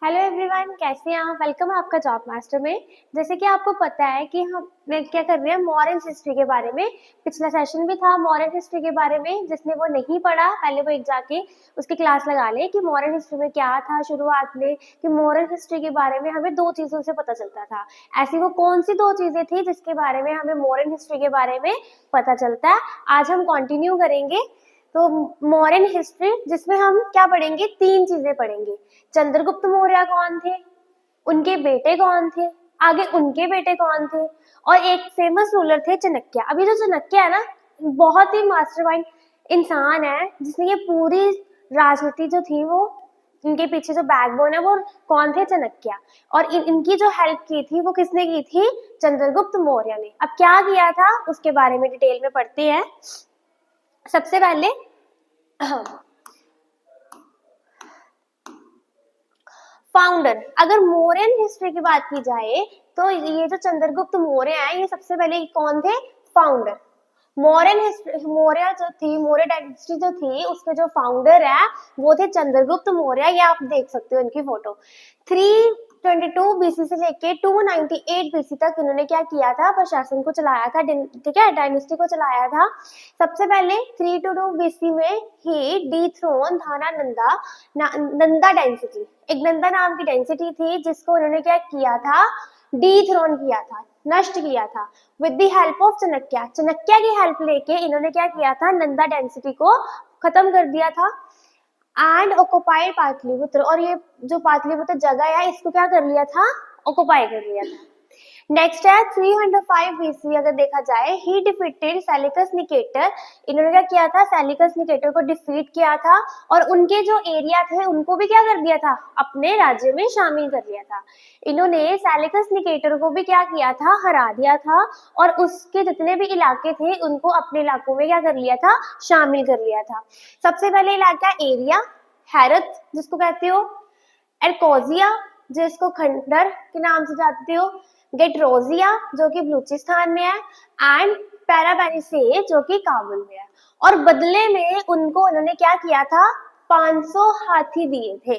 Hello everyone, कैसे हैं आप। वेलकम है आपका जॉब मास्टर में। जैसे कि आपको पता है कि हम क्या कर रहे हैं मॉडर्न हिस्ट्री के बारे में। पिछला सेशन भी था मॉडर्न हिस्ट्री के बारे में। जिसने वो नहीं पढ़ा पहले वो एक जाके उसकी क्लास लगा ले कि मॉडर्न हिस्ट्री में क्या था शुरुआत में। कि मॉडर्न हिस्ट्री के बारे में हमें दो चीजों से पता चलता था। ऐसी वो कौन सी दो चीजें थी जिसके बारे में हमें मॉडर्न हिस्ट्री के बारे में पता चलता है। आज हम कंटिन्यू करेंगे तो मॉडर्न हिस्ट्री, जिसमें हम क्या पढ़ेंगे, तीन चीजें पढ़ेंगे। चंद्रगुप्त मौर्य कौन थे, उनके बेटे कौन थे, आगे उनके बेटे कौन थे, और एक फेमस रूलर थे चाणक्य। अभी जो चाणक्य है ना, बहुत ही मास्टरमाइंड इंसान है जिसने ये पूरी राजनीति जो थी वो, इनके पीछे जो बैकबोन है वो कौन थे, चाणक्य। और इनकी जो हेल्प की थी वो किसने की थी, चंद्रगुप्त मौर्य ने। अब क्या किया था उसके बारे में डिटेल में पढ़ते हैं। सबसे पहले फाउंडर, अगर मौर्यन हिस्ट्री की बात की जाए तो ये जो चंद्रगुप्त मौर्य है ये सबसे पहले कौन थे, फाउंडर। मौर्यन हिस्ट्री, मौर्य जो थी, मौर्य डायनेस्टी जो थी उसके जो फाउंडर है वो थे चंद्रगुप्त मौर्य। ये आप देख सकते हो इनकी फोटो। 322 बीसी से लेके 298 बीसी तक इन्होंने क्या किया था, प्रशासन को चलाया था, ठीक है, डायनेस्टी को चलाया था। सबसे पहले 322 बीसी में ही डीथ्रोन थाना नंदा डेंसिटी, एक नंदा नाम की डेंसिटी थी जिसको उन्होंने क्या किया था, डीथ्रोन किया था, नष्ट किया था with the help of Chanakya. Chanakya की हेल्प लेके इन्होंने क्या किया था, नंदा डेंसिटी को खत्म कर दिया था। एंड ऑक्युपाइड पाटलिपुत्र, और ये जो पाटलिपुत्र जगह है इसको क्या कर लिया था, ऑक्युपाई कर लिया था। नेक्स्ट है 305 बीसी। अगर देखा जाए, ही डिफीटेड सेलिकस निकेटर। इन्होंने क्या किया था, सेलिकस निकेटर को डिफीट किया था और उनके जो एरिया थे उनको भी क्या कर दिया था, अपने राज्य में शामिल कर लिया था। इन्होंने सेलिकस निकेटर को भी क्या किया था, हरा दिया था और उसके जितने भी इलाके थे उनको अपने इलाकों में क्या कर लिया था, शामिल कर लिया था। सबसे पहले इलाका एरिया, हैरत जिसको कहते हो, एरकोजिया जिसको खंडर के नाम से जानते हो, गेटरोजिया जो कि बलूचिस्तान में है, एंड पैराबैनिसे जो कि काबुल में है। और बदले में उनको उन्होंने क्या किया था, 500 हाथी दिए थे।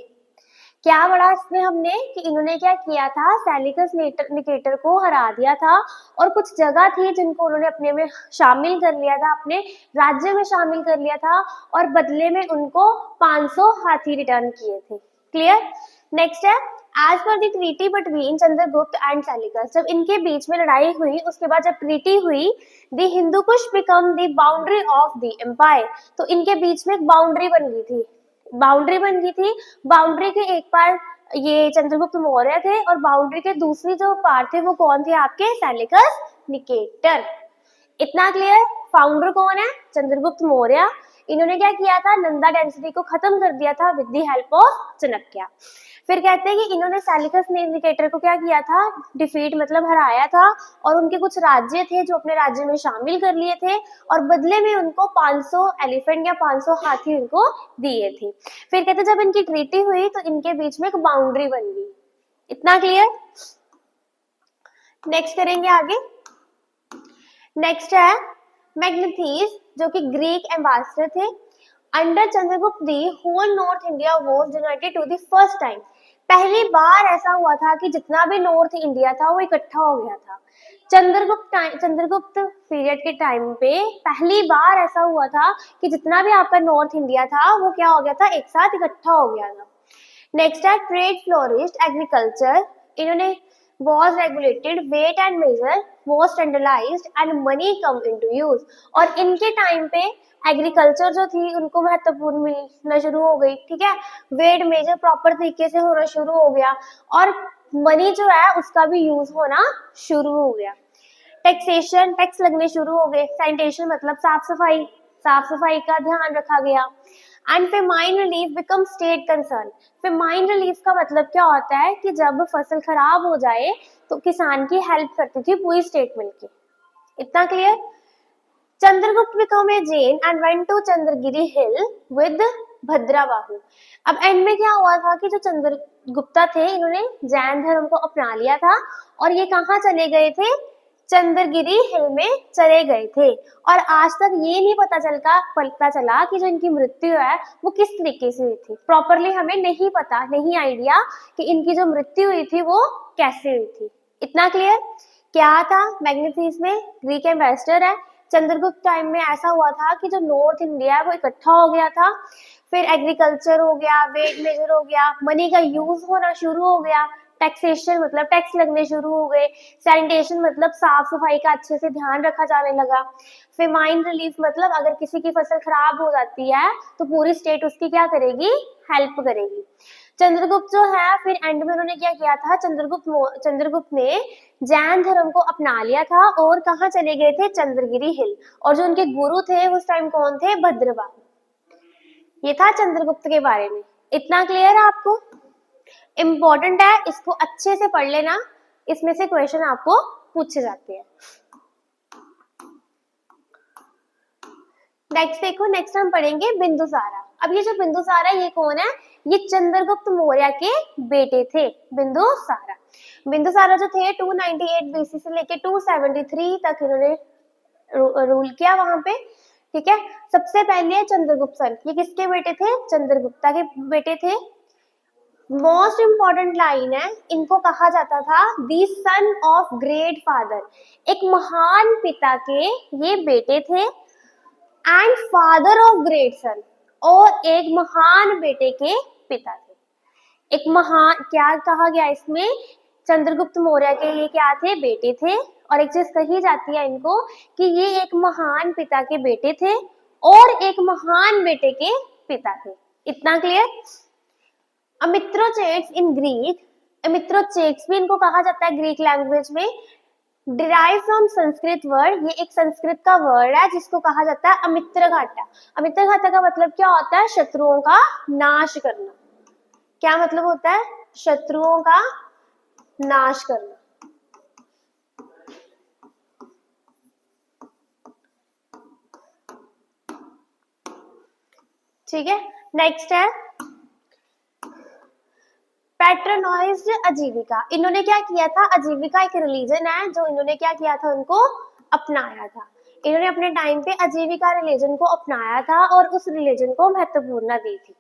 क्या बड़ा इसमें हमने कि इन्होंने क्या किया था, सेलिकस निकेटर को हरा दिया था और कुछ जगह थी जिनको उन्होंने अपने में शामिल कर लिया था, अपने राज्य में शामिल कर लिया था और बदले में उनको 500 हाथी रिटर्न किए थे। क्लियर। नेक्स्ट है, as per the treaty between Chandragupta and Seleucus, जब इनके बीच में लड़ाई हुई उसके बाद जब ट्रीटी हुई, the Hindu Kush become the boundary of the empire. तो इनके बीच में एक बाउंड्री बन गई थी, बाउंड्री बन गई थी। बाउंड्री के एक पार ये चंद्रगुप्त मौर्य थे और बाउंड्री के दूसरी जो पार थे वो कौन थे, आपके सेलिकस निकेटर। इतना क्लियर। फाउंडर कौन है, चंद्रगुप्त मौर्य। इन्होंने क्या किया था, नंदा डेंसिटी को खत्म कर दिया था with the help of Chanakya. फिर कहते हैं कि इन्होंने सेलिकस निकेटर को क्या किया था, डिफीट मतलब हराया था और उनके कुछ राज्य थे जो अपने राज्य में शामिल कर लिए थे और बदले में उनको 500 एलिफेंट या 500 हाथी उनको दिए थे। फिर कहते हैं जब इनकी ट्रीटी हुई तो इनके बीच में एक बाउंड्री बन गई। इतना क्लियर। नेक्स्ट करेंगे आगे। नेक्स्ट है मैग्नेथीस जो कि ग्रीक एम्बेसडर थे। Under Chandragupta the whole north India was united to the first time. पहली बार ऐसा हुआ था कि जितना भी नॉर्थ इंडिया था वो इकट्ठा हो गया था। चंद्रगुप्त पीरियड के टाइम पे पहली बार ऐसा हुआ था कि जितना भी आपका नॉर्थ इंडिया था वो क्या हो गया था, एक साथ इकट्ठा हो गया था। नेक्स्ट है ट्रेड फ्लोरिश्ड, एग्रीकल्चर इन्होंने was regulated, weight and measure was standardized and money come into use। और इनके टाइम पे एग्रीकल्चर जो थी उनको महत्वपूर्ण मिलना शुरू हो गई, ठीक है, वेट मेजर प्रॉपर तरीके से होना शुरू हो गया और मनी जो है उसका भी यूज होना शुरू हो गया। टैक्सेशन, टैक्स लगने शुरू हो गए। सैनिटेशन मतलब साफ सफाई का ध्यान रखा गया। And famine relief become state concern. Famine relief का मतलब क्या होता है कि जब फसल खराब हो जाए तो किसान की हेल्प करती थी पूरी स्टेट मिलके। इतना clear. Chandragupta become a Jain and went to Chandragiri hill with Bhadrabahu. अब एंड में क्या हुआ था कि जो चंद्रगुप्ता थे इन्होंने जैन धर्म को अपना लिया था और ये कहाँ चले गए थे, चंद्रगिरी हिल में चले गए थे। और आज तक ये नहीं पता चला कि जो इनकी मृत्यु है वो किस तरीके से हुई थी। प्रॉपरली हमें नहीं पता, नहीं आइडिया कि इनकी जो मृत्यु हुई थी वो कैसे हुई थी। इतना क्लियर? क्या था मैग्नेटिज्म में? ग्रीक एम्बेसडर है। चंद्रगुप्त टाइम में ऐसा हुआ था कि जो नॉर्थ इंडिया है वो इकट्ठा हो गया था, फिर एग्रीकल्चर हो गया, वेट मेजर हो गया, मनी का यूज होना शुरू हो गया, टैक्सेशन मतलब टैक्स लगने शुरू हो गए, सैनिटेशन मतलब साफ सफाई का अच्छे से ध्यान रखा जाने लगा, फेमाइन रिलीफ मतलब अगर किसी की फसल खराब हो जाती है तो पूरी स्टेट उसकी क्या करेगी? हेल्प करेगी। चंद्रगुप्त जो है फिर एंड में उन्होंने क्या किया था? चंद्रगुप्त ने जैन धर्म को अपना लिया था और कहाँ चले गए थे? चंद्रगिरी हिल। और जो उनके गुरु थे उस टाइम कौन थे? भद्रवाह। ये था चंद्रगुप्त के बारे में। इतना क्लियर है आपको? इम्पोर्टेंट है, इसको अच्छे से पढ़ लेना, इसमें से क्वेश्चन आपको पूछे जाते हैं। नेक्स्ट देखो, नेक्स्ट हम पढ़ेंगे बिंदुसारा। अब ये जो बिंदुसारा ये कौन है? ये चंद्रगुप्त मौर्य के बेटे थे बिंदुसारा। बिंदुसारा जो थे 298 बीसी से लेके 273 तक इन्होंने रूल किया वहां पे। ठीक है, सबसे पहले चंद्रगुप्त सन, ये किसके बेटे थे? चंद्रगुप्ता के बेटे थे। मोस्ट इंपॉर्टेंट लाइन है, इनको कहा जाता था दी सन ऑफ ग्रेट फादर। एक महान पिता के ये बेटे थे एंड फादर ऑफ ग्रेट सन, और एक महान बेटे के पिता थे। एक महान, क्या कहा गया इसमें? चंद्रगुप्त मौर्य के ये क्या थे? बेटे थे। और एक चीज कही जाती है इनको कि ये एक महान पिता के बेटे थे और एक महान बेटे के पिता थे। इतना क्लियर? अमित्रोचेट्स इन ग्रीक, अमित्रोचेट्स भी इनको कहा जाता है ग्रीक लैंग्वेज में, डिराइव फ्रॉम संस्कृत वर्ड, ये एक संस्कृत का वर्ड है जिसको कहा जाता है अमित्रघाटा। अमित्रघाटा का मतलब क्या होता है? शत्रुओं का नाश करना। क्या मतलब होता है? शत्रुओं का नाश करना। ठीक है, नेक्स्ट है पैट्रोनाइज्ड आजीविका। इन्होंने क्या किया था? आजीविका एक रिलीजन है जो इन्होंने क्या किया था? उनको अपनाया था। इन्होंने अपने टाइम पे आजीविका रिलीजन को अपनाया था और उस रिलीजन को महत्वपूर्णता दी थी।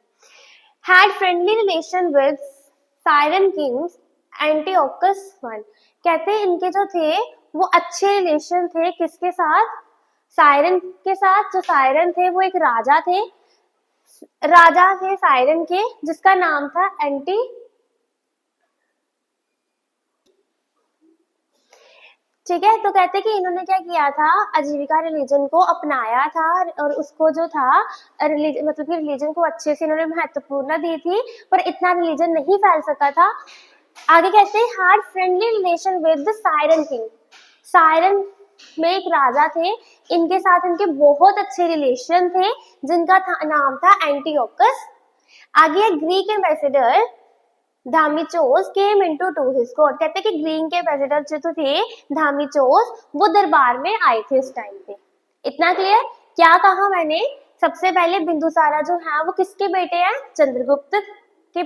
Had friendly relation with siren Kings Antiochus one. कहते हैं इनके जो थे वो अच्छे रिलेशन थे, किसके साथ? साइरन के साथ। जो साइरन थे वो एक राजा थे, राजा थे साइरन के, जिसका नाम था एंटी। ठीक है, तो कहते कि इन्होंने क्या किया था? आजीविका रिलीजन को अपनाया था और उसको जो था रिलीजन मतलब कि रिलीजन को अच्छे से इन्होंने महत्वपूर्णता दी थी, पर इतना रिलीजन नहीं फैल सका था। आगे कहते हैं had friendly relation with the siren king. Siren में एक राजा थे, इनके साथ इनके बहुत अच्छे रिलेशन थे जिनका नाम था एंटीओकस। आगे Greek ambassador Deimachus came into to his court. कहते हैं कि ग्रीक के एम्बेसडर जो थे धामीचोस, वो दरबार में आए थे इस टाइम पे। इतना क्लियर? क्या कहा मैंने? सबसे पहले बिंदुसारा जो है वो किसके बेटे हैं? चंद्रगुप्त के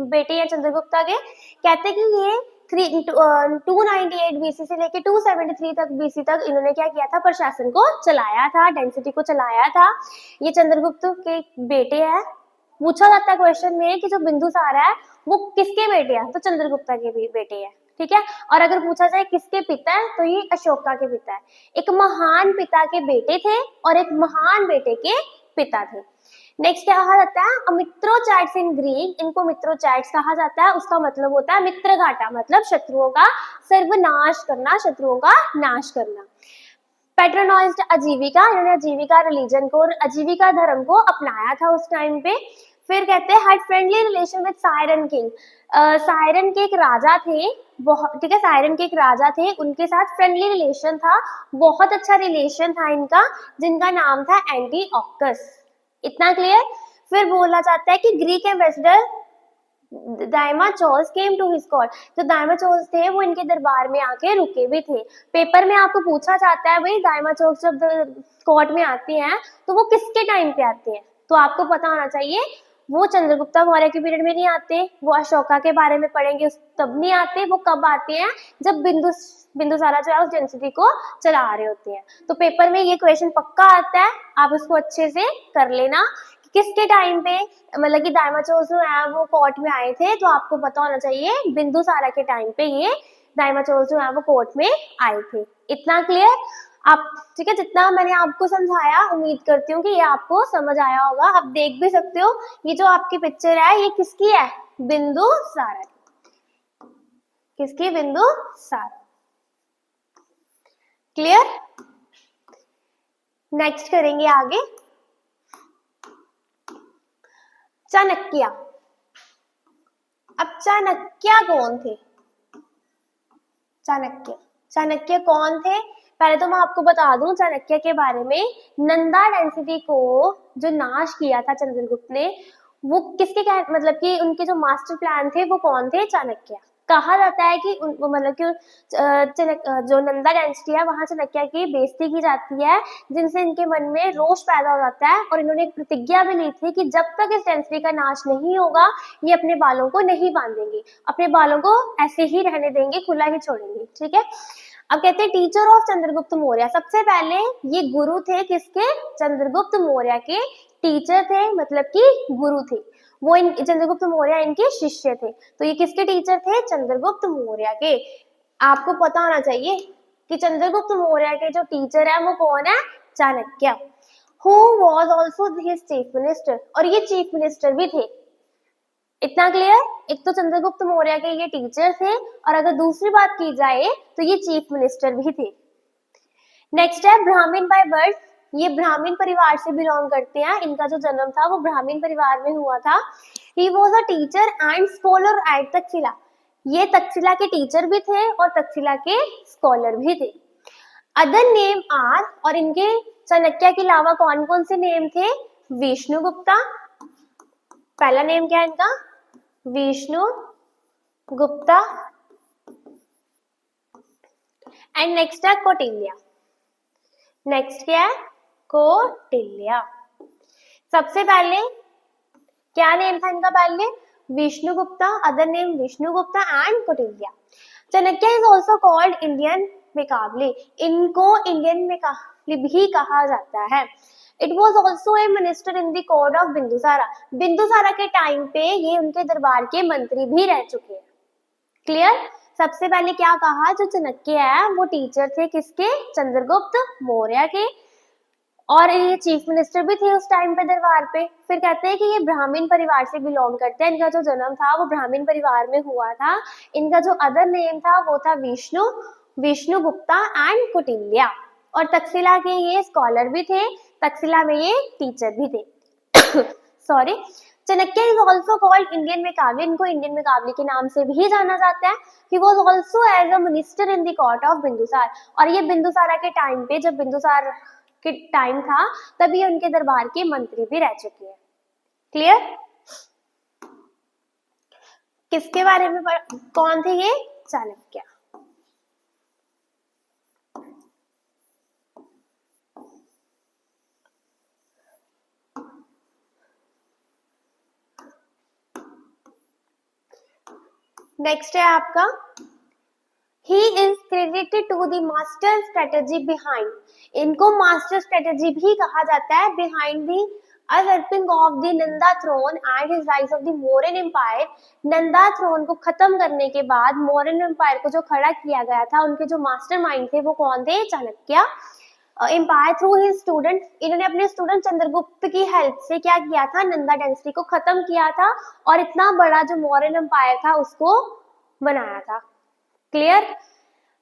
बेटे हैं, चंद्रगुप्ता के। कहते कि ये 298 बीसी से लेके 273 तक बीसी तक इन्होंने क्या किया था? प्रशासन को चलाया था, डेंसिटी को चलाया था। ये चंद्रगुप्त के बेटे हैं। पूछा जाता है क्वेश्चन में कि जो बिंदुसारा है वो किसके बेटे हैं? तो चंद्रगुप्ता के भी बेटे हैं। ठीक है, और अगर पूछा जाए किसके पिता है तो ये अशोका के पिता है। एक महान पिता के बेटे थे और एक महान बेटे के पिता थे। नेक्स्ट क्या कहा जाता है? मित्रोचैट्स इन ग्रीक, इनको मित्रोचैट्स कहा जाता है। उसका मतलब होता है मित्रघाटा, मतलब शत्रुओं का सर्वनाश करना, शत्रुओं का नाश करना। पैट्रोनाइज्ड आजीविका, इन्होंने आजीविका रिलीजन को, आजीविका धर्म को अपनाया था उस टाइम पे। फिर कहते हैं had friendly relation with siren king. Siren के एक राजा थे, बहुत, ठीक है, साइरन के एक राजा थे, उनके साथ फ्रेंडली रिलेशन था, बहुत अच्छा रिलेशन था इनका, जिनका नाम था एंटीओकस। इतना क्लियर? फिर बोला जाता है कि Greek ambassador Deimachus came to his court. जो दाइमाचोस थे वो इनके दरबार में आके रुके भी थे। पेपर में आपको पूछा जाता है भाई दाइमाचोस जब कोर्ट में आते हैं तो वो किसके टाइम पे आते हैं? तो आपको पता होना चाहिए वो चंद्रगुप्ता मौर्य के पीरियड में नहीं आते, वो अशोका के बारे में पढ़ेंगे तब नहीं आते, वो कब आते हैं जब बिंदुसारा जो है उस डेंसिटी को चला रहे होते हैं। तो पेपर में ये क्वेश्चन पक्का आता है, आप उसको अच्छे से कर लेना। किसके टाइम पे मतलब कि दाइमाचोस जो है वो कोर्ट में आए थे, तो आपको पता होना चाहिए बिंदुसारा के टाइम पे ये दाइमाचोस जो है वो कोर्ट में आए थे। इतना क्लियर आप? ठीक है, जितना मैंने आपको समझाया उम्मीद करती हूँ कि ये आपको समझ आया होगा। आप देख भी सकते हो ये जो आपकी पिक्चर है ये किसकी है, बिंदुसारा की। किसकी? बिंदुसारा। क्लियर? नेक्स्ट करेंगे आगे चाणक्य। अब चाणक्य कौन थे? चाणक्य कौन थे? पहले तो मैं आपको बता दूं चाणक्य के बारे में, नंदा डेंसिटी को जो नाश किया था चंद्रगुप्त ने, वो किसके मतलब कि उनके जो मास्टर प्लान थे वो कौन थे? चाणक्य। कहा जाता है कि मतलब कि जो नंदा डेंसिटी है वहां चाणक्य की बेइज्जती की जाती है, जिनसे इनके मन में रोष पैदा हो जाता है और इन्होंने एक प्रतिज्ञा भी ली थी कि जब तक इस डेंसिटी का नाश नहीं होगा ये अपने बालों को नहीं बांधेंगे, अपने बालों को ऐसे ही रहने देंगे, खुला ही छोड़ेंगे। ठीक है, अब कहते हैं टीचर ऑफ चंद्रगुप्त मौर्य। सबसे पहले ये गुरु थे किसके? चंद्रगुप्त मौर्य के टीचर थे, मतलब कि गुरु थे वो। चंद्रगुप्त मौर्य इनके शिष्य थे, तो ये किसके टीचर थे? चंद्रगुप्त मौर्य के। आपको पता होना चाहिए कि चंद्रगुप्त मौर्य के जो टीचर है वो कौन है? Chanakya. Who was also his chief minister, और ये चीफ मिनिस्टर भी थे। इतना क्लियर? एक तो चंद्रगुप्त मौर्य के ये टीचर थे, और अगर दूसरी बात की जाए तो ये चीफ मिनिस्टर भी थे। नेक्स्ट है ब्राह्मण बाय बर्थ। ये ब्राह्मण परिवार से बिलोंग करते हैं, इनका जो जन्म था वो ब्राह्मण परिवार में हुआ था। He was a teacher and scholar at Taxila. ये तक्षशिला के टीचर भी थे और तक्षशिला के स्कॉलर भी थे। अदर नेम आर, और इनके चाणक्य के अलावा कौन कौन से नेम थे? विष्णुगुप्ता, पहला नेम क्या है इनका? विष्णु गुप्ता। एंड नेक्स्ट है कौटिल्य। नेक्स्ट क्या है? कौटिल्य। सबसे पहले क्या नेम था इनका? पहले Vishnugupta, other name Vishnugupta and Kautilya. Chanakya is also called Indian Machiavelli. इनको इंडियन मेकावले भी कहा जाता है। It was also a minister in the court of Bindusara. Bindusara के टाइम पे ये उनके दरबार के मंत्री भी रह चुके हैं। क्लियर? सबसे पहले क्या कहा, जो चाणक्य है वो टीचर थे किसके? चंद्रगुप्त मौर्य के, और ये चीफ मिनिस्टर भी थे उस टाइम पे दरबार पे। फिर कहते हैं कि ये ब्राह्मण परिवार से बिलोंग करते हैं, इनका जो जन्म था वो ब्राह्मण परिवार में हुआ था। इनका जो अदर नेम था वो था विष्णु गुप्ता एंड कौटिल्य, और तक्षशिला के ये स्कॉलर भी थे, तक्षशिला में ये टीचर भी थे। Sorry. Chanakya is also called Indian Machiavelli. इनको इंडियन मेकावले के नाम से भी जाना जाता है। He was also as a minister in the court of Bindusara, और ये बिंदुसारा के टाइम पे, जब बिंदुसार के टाइम था तब ये उनके दरबार के मंत्री भी रह चुके हैं। क्लियर? किसके बारे में कौन थे ये? चाणक्य। नेक्स्ट है आपका He is credited to the master strategy behind. इनको मास्टर स्ट्रेटेजी भी कहा जाता है। Behind the usurping of the Nanda throne and his rise of the Mauryan Empire. Nanda throne को खत्म करने के बाद मौर्यन एम्पायर को जो खड़ा किया गया था, उनके जो मास्टर माइंड थे वो कौन थे? Chanakya. Empire through his student, इन्होंने अपने स्टूडेंट चंद्रगुप्त की हेल्प से क्या किया था? नंदा डायनेस्टी को खत्म किया था और इतना बड़ा जो मौर्यन एम्पायर था उसको बनाया था। क्लियर?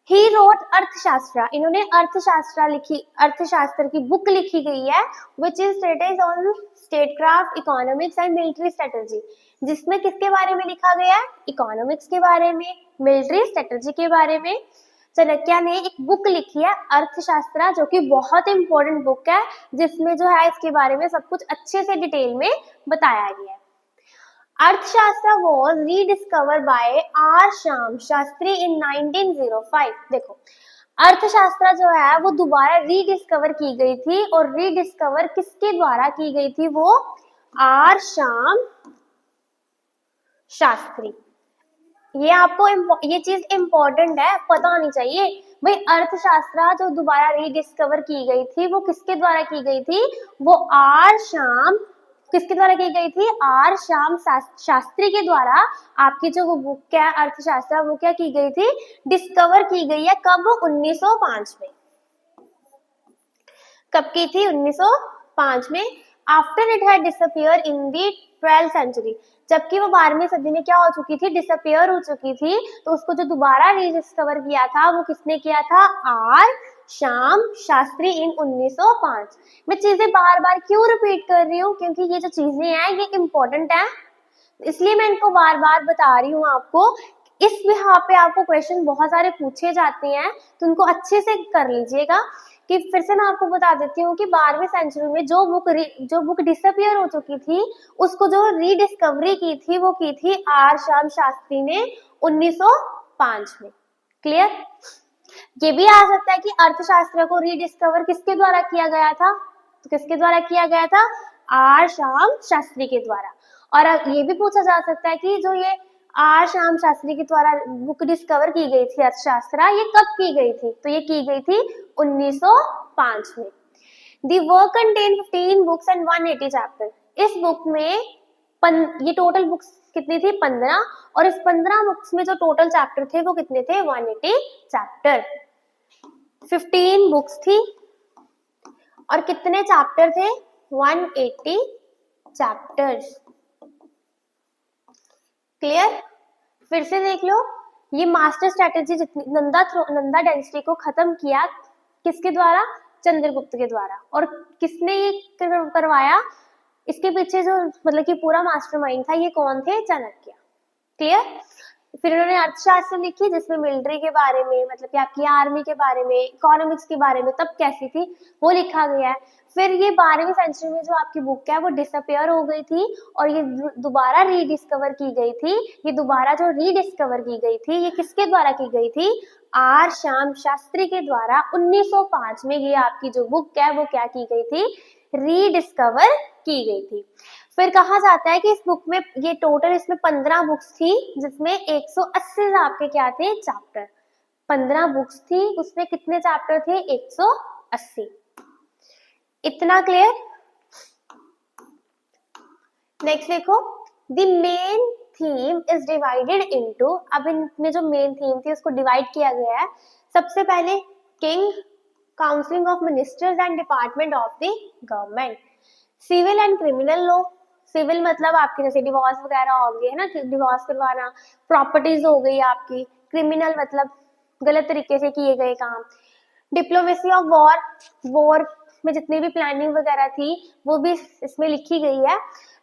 ही रोट अर्थशास्त्र। इन्होंने अर्थशास्त्र लिखी, अर्थशास्त्र की बुक लिखी गई है, which is treatise on statecraft, economics and military strategy, जिसमें किसके बारे में लिखा गया है? इकोनॉमिक्स के बारे में, मिलिट्री स्ट्रेटजी के बारे में। चाणक्य ने एक बुक लिखी है अर्थशास्त्र, जो कि बहुत इंपॉर्टेंट बुक है, जिसमें जो है इसके बारे में सब कुछ अच्छे से डिटेल में बताया गया है। Arthashastra was rediscover by R Shyam Shastri in 1905। देखो, अर्थशास्त्र जो है वो दोबारा रीडिस्कवर की गई थी, और रीडिस्कवर किसके द्वारा की गई थी? वो आर श्याम शास्त्री। ये आपको ये चीज इंपॉर्टेंट है, पता होनी चाहिए भाई। अर्थशास्त्र जो दोबारा रीडिस्कवर की गई थी वो किसके द्वारा की गई थी? वो आर श्याम, किसके द्वारा की गई थी? आर श्याम शास्त्री के द्वारा। आपकी जो वो बुक है अर्थशास्त्र, वो क्या की गई थी? डिस्कवर की गई है। कब? 1905 में। कब की थी? 1905 में। After it had disappear in the 12th century, जबकि वो 12वीं सदी में क्या हो चुकी थी? डिसअपियर हो चुकी थी। तो उसको जो दोबारा रीडिस्कवर किया था वो किसने किया था? Are Shyam Shastri in 1905। मैं चीजें बार बार क्यों रिपीट कर रही हूँ? क्योंकि ये जो चीजें हैं ये इंपॉर्टेंट है, इसलिए मैं इनको बार बार बता रही हूँ आपको। इस बिहार पे आपको क्वेश्चन बहुत सारे पूछे जाते हैं, तो उनको अच्छे से कर लीजिएगा। कि फिर से मैं आपको बता देती हूँ कि 12वीं सेंचुरी में जो बुक डिसअपियर हो चुकी थी, उसको जो रीडिस्कवरी की थी वो की थी आर श्याम शास्त्री ने 1905 में। क्लियर? ये भी आ सकता है कि अर्थशास्त्र को रीडिस्कवर किसके द्वारा किया गया था? तो किसके द्वारा किया गया था? आर श्याम शास्त्री के द्वारा। और ये भी पूछा जा सकता है कि जो ये आर श्याम शास्त्री के द्वारा बुक डिस्कवर की गई थी अर्थशास्त्र, ये कब की गई थी? तो ये की गई थी 1905 में। The work contain 15 books and 180 chapter। इस बुक में ये टोटल बुक्स कितनी थी? 15। और इस 15 बुक्स में जो टोटल चैप्टर थे वो कितने थे? 180 चैप्टर। 15 बुक्स थी और कितने चैप्टर थे? 180 चैप्टर्स। क्लियर? फिर से देख लो, ये मास्टर स्ट्रेटेजी जितनी नंदा डायनेस्टी को खत्म किया किसके द्वारा? चंद्रगुप्त के द्वारा। और किसने ये करवाया? इसके पीछे जो मतलब कि पूरा मास्टरमाइंड था, ये कौन थे? चाणक्य। क्लियर? फिर उन्होंने अर्थशास्त्र लिखी जिसमें मिलिट्री के बारे में, मतलब कि आपकी आर्मी के बारे में, इकोनॉमिक्स के बारे में तब कैसी थी वो लिखा गया है। फिर ये 12वीं सेंचुरी में जो आपकी बुक है वो डिसअपियर हो गई थी और ये दोबारा रीडिस्कवर की गई थी। ये दोबारा जो रीडिस्कवर की गई थी ये किसके द्वारा की गई थी? आर श्याम शास्त्री के द्वारा 1905 में ये आपकी जो बुक है वो क्या की गई थी? रीडिस्कवर की गई थी। फिर कहा जाता है कि इस बुक में ये टोटल इसमें 15 बुक्स थी जिसमें 180 आपके क्या थे? चैप्टर। 15 बुक्स थी, उसमें कितने चैप्टर थे? 180। इतना क्लियर? नेक्स्ट देखो, the main theme is divided into. अब इनमें जो मेन थीम थी उसको डिवाइड किया गया है। सबसे पहले king, counselling of ministers and department of the government, civil and criminal law. Civil मतलब आपके जैसे डिवोर्स वगैरह हो गए है ना, डिवोर्स करवाना, प्रॉपर्टीज हो गई आपकी। क्रिमिनल मतलब गलत तरीके से किए गए काम। डिप्लोमेसी ऑफ वॉर, वॉर में जितनी भी प्लानिंग वगैरह थी वो भी इसमें लिखी गई है।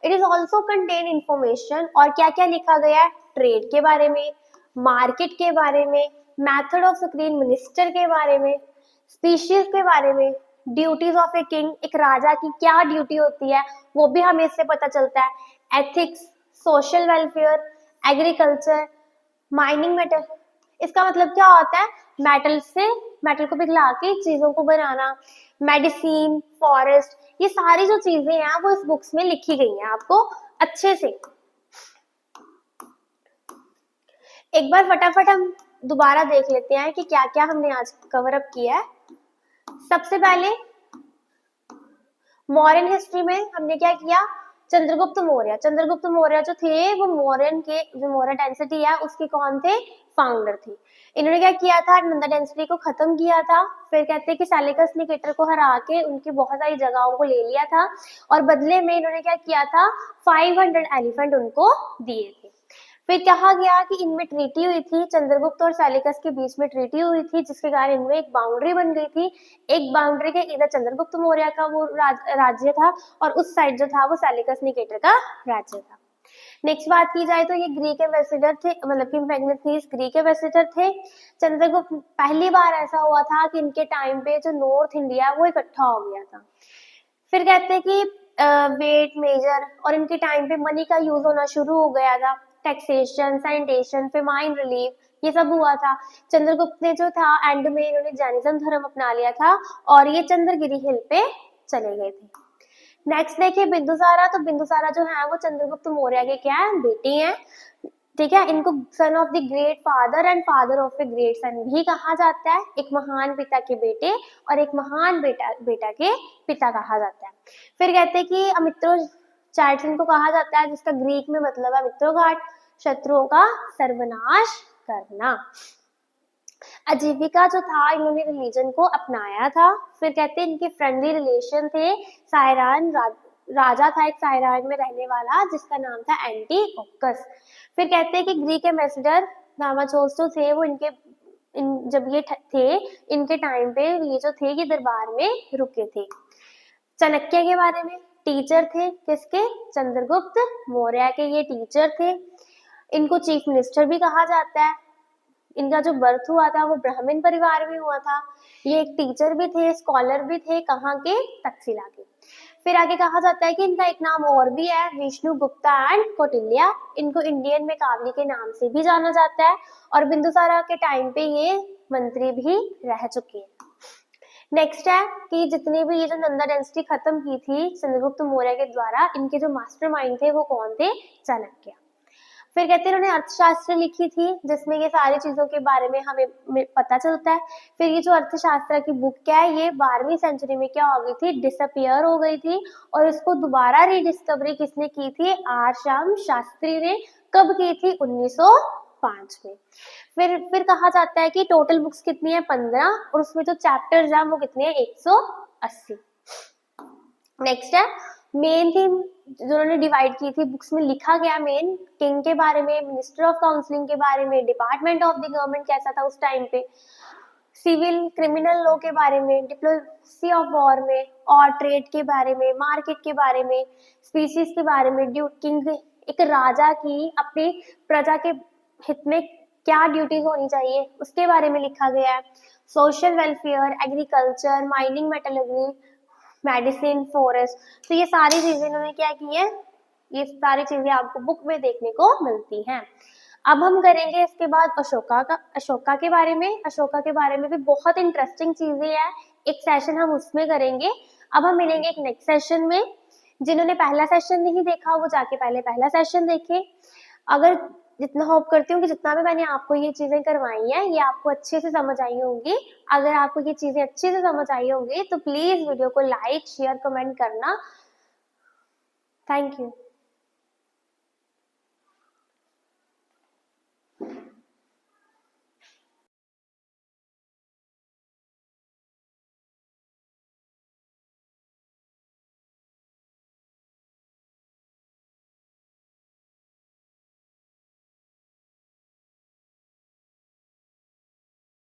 It is also contain information, और क्या क्या लिखा गया है? ट्रेड के बारे में, मार्केट के बारे में, मेथड ऑफ सुप्रीम मिनिस्टर के बारे में, स्पीशीज के बारे में, ड्यूटीज ऑफ ए किंग, एक राजा की क्या ड्यूटी होती है वो भी हमें इससे पता चलता है। Ethics, social welfare, agriculture, mining metal. इसका मतलब क्या होता है? मेटल को पिघला के चीजों को बनाना। मेडिसिन, फॉरेस्ट, ये सारी जो चीजें हैं वो इस बुक्स में लिखी गई हैं आपको अच्छे से। एक बार फटाफट हम दोबारा देख लेते हैं कि क्या क्या हमने आज कवर अप किया है। सबसे पहले मौर्यन हिस्ट्री में हमने क्या किया? चंद्रगुप्त मौर्य। चंद्रगुप्त मौर्य जो थे वो मौर्यन के जो मौर्य डायनेस्टी है उसके कौन थे? फाउंडर थे। इन्होंने क्या किया था? नंदा डायनेस्टी को खत्म किया था। फिर कहते हैं कि सेल्यूकस निकेटर को हरा के उनकी बहुत सारी जगहों को ले लिया था और बदले में इन्होंने क्या किया था? 500 एलिफेंट उनको दिए थे। फिर कहा गया कि इनमें ट्रीटी हुई थी, चंद्रगुप्त और सेल्यूकस के बीच में ट्रीटी हुई थी जिसके कारण इनमें एक बाउंड्री बन गई थी। एक बाउंड्री के इधर चंद्रगुप्त मौर्य का वो राज्य था और उस साइड जो था वो सेल्यूकस निकेटर का राज्य था। नेक्स्ट बात की जाए तो ये ग्रीक एम्बेसडर थे, मतलब कि मैग्नेथनीज ग्रीक एम्बेसडर थे। चंद्रगुप्त पहली बार ऐसा हुआ था कि इनके टाइम पे जो नॉर्थ इंडिया वो इकट्ठा हो गया था। फिर कहते हैं कि वेट मेजर और इनके टाइम पे मनी का यूज होना शुरू हो गया था। टैक्सेशन, सैनिटेशन, फेमाइन रिलीफ, ये सब हुआ था। चंद्रगुप्त ने जो था एंड में इन्होंने जैनिज्म धर्म अपना लिया था और ये चंद्रगिरी हिल पे चले गए थे। नेक्स्ट देखिए बिंदुसारा, तो बिंदुसारा जो है वो चंद्रगुप्त मौर्य के क्या है, बेटी है, ठीक है। इनको son of the great father and father of a great सन भी कहा जाता है, एक महान पिता के बेटे और एक महान बेटा के पिता कहा जाता है। फिर कहते हैं कि अमित्रो चार्ट इनको कहा जाता है, जिसका ग्रीक में मतलब है मित्रोघाट, शत्रुओं का सर्वनाश करना। आजीविका जो था, इन्होंने रिलीजन को अपनाया था। फिर कहते हैं इनके फ्रेंडली रिलेशन थे, सायरान राजा था एक सायरान में रहने वाला जिसका नाम था एंटीओकस। फिर कहते हैं कि ग्रीक एम्बेसडर दामाचोस्टो थे, वो जब ये थे इनके टाइम पे ये जो थे ये दरबार में रुके थे। चाणक्य के बारे में, टीचर थे किसके, चंद्रगुप्त मौर्य के ये टीचर थे। इनको चीफ मिनिस्टर भी कहा जाता है। इनका जो बर्थ हुआ था वो ब्राह्मण परिवार में हुआ था। ये एक टीचर भी थे, स्कॉलर भी थे, कहाँ के, तक्षशिला के। फिर आगे कहा जाता है कि इनका एक नाम और भी है, विष्णु गुप्ता एंड कौटिल्य। इनको इंडियन में कावली के नाम से भी जाना जाता है और बिंदुसारा के टाइम पे ये मंत्री भी रह चुके हैं। नेक्स्ट है कि जितनी भी ये जो नंदा डायनेस्टी खत्म की थी चंद्रगुप्त मौर्य के द्वारा, इनके जो मास्टरमाइंड थे वो कौन थे, चाणक्य। फिर कहते हैं इन्होंने अर्थशास्त्र लिखी थी जिसमें ये सारी चीजों के बारे में हमें पता चलता है। फिर ये जो अर्थशास्त्र की बुक क्या है, ये 12वीं सेंचुरी में क्या हो गई थी, डिसअपियर हो गई थी और इसको दोबारा रीडिस्कवरी किसने की थी, आर श्याम शास्त्री ने। कब की थी, 1905 में। फिर कहा जाता है कि टोटल बुक्स कितनी है, 15, और उसमें जो चैप्टर्स हैं वो कितने हैं, 180। नेक्स्ट है मेन थीम जो उन्होंने डिवाइड की थी बुक्स में, लिखा गया मेन किंग के बारे में, मिनिस्टर ऑफ काउंसलिंग के बारे में, डिपार्टमेंट ऑफ द गवर्नमेंट कैसा था उस टाइम पे, सिविल क्रिमिनल लॉ के बारे में, डिप्लोमेसी ऑफ वॉर में, और ट्रेड के बारे में, मार्केट के बारे में, स्पीसीज के बारे में, किंग एक राजा की अपनी प्रजा के हित में क्या ड्यूटीज होनी चाहिए उसके बारे में लिखा गया है। Social welfare, agriculture, mining, metallurgy, medicine, forest, तो ये सारी चीजें इन्होंने क्या की है, ये सारी चीजें आपको बुक में देखने को मिलती हैं। अब हम करेंगे इसके बाद अशोका के बारे में। अशोका के बारे में भी बहुत इंटरेस्टिंग चीजें हैं, एक सेशन हम उसमें करेंगे। अब हम मिलेंगे एक नेक्स्ट सेशन में। जिन्होंने पहला सेशन नहीं देखा वो जाके पहले पहला सेशन देखे। अगर जितना होप करती हूँ कि जितना भी मैंने आपको ये चीजें करवाई हैं ये आपको अच्छे से समझ आई होंगी। अगर आपको ये चीजें अच्छे से समझ आई होंगी तो प्लीज वीडियो को लाइक, शेयर, कमेंट करना। Thank you.